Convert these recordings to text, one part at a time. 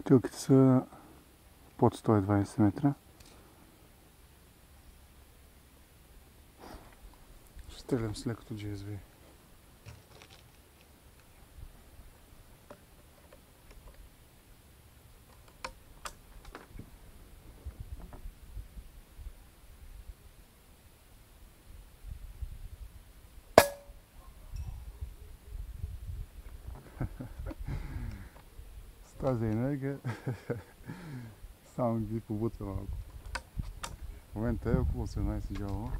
Бутилките са под 120 метра. Ще стрелям с лекото GSV. С тази енергия само ги побутва малко. В момента е около 18 джаула.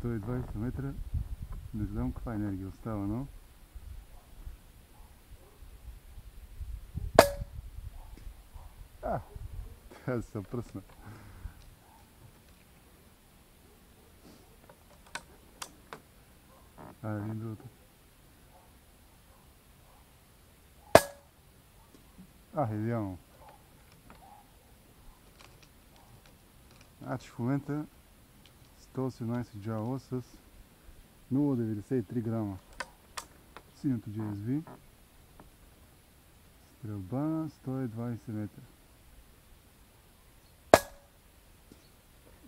120 метра. Не знам каква енергия остава, но трябва да се пръсна. Един другото. Идеално. Значи в момента 118 джаула с 0,93 грама. Синьото GSV. Стрелба 120 метра.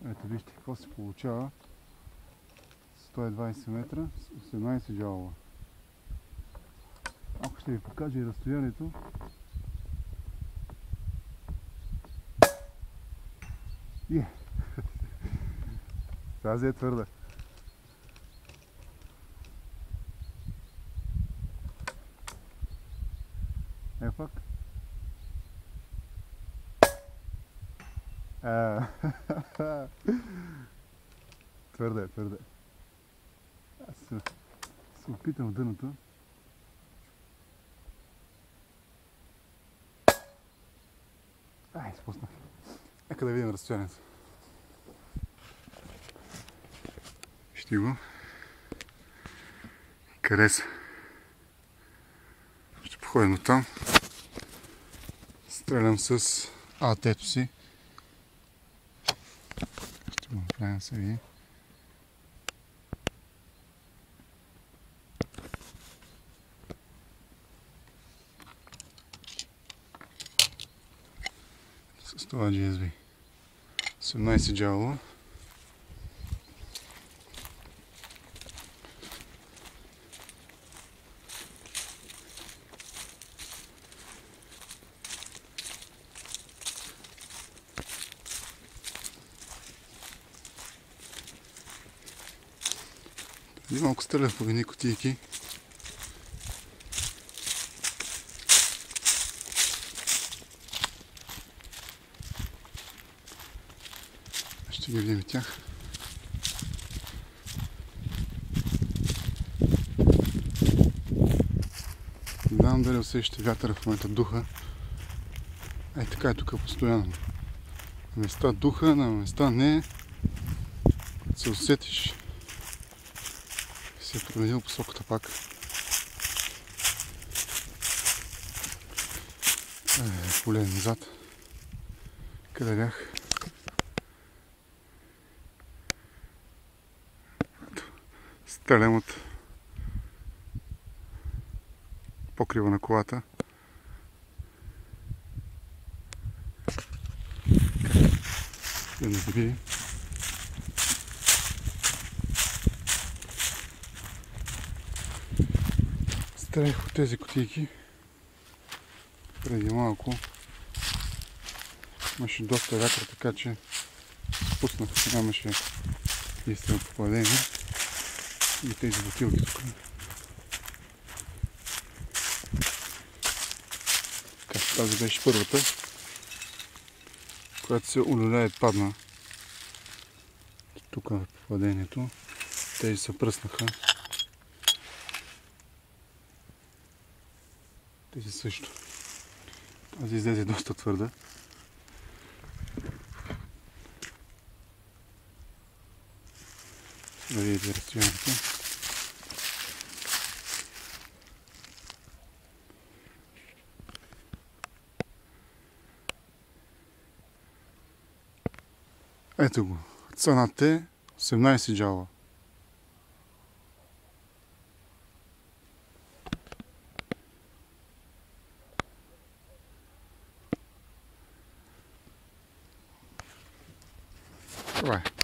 Ето вижте какво се получава. 120 метра с 18 джаула. Ако ще ви покажа и разстоянието. Тази е твърда. Пак. Твърда е, твърда е. Аз се опитам дъното. Изпуснах. Нека да видим разстоянието. Вижте го. Къде са? Ще походим от там. Стрелям с АТ-то си. Ще го направим да се види. С това GSV. 18 джаула. И малко стрелях по едни кутийки. Ще ги видим и тях. Не знам дали усещате вятъра в момента духа. Така е тук постоянно. На места духа, на места не. Когато се усетиш, се е променил посоката пак. Погледнем назад. Къде бях? Стрелям от покрива на колата. Да не види. Стрелях от тези кутийки. Преди малко имаше доста вятър, така че спуснах, нямаше истинно попадение. И тези бутилки тук. Тази беше първата, която се улюля и падна. Тук е попадението. Тези се пръснаха. Тези също. Тази излезе доста твърда. Да видите разстоянието. Ето го. Цената е 18 джаула. Това е.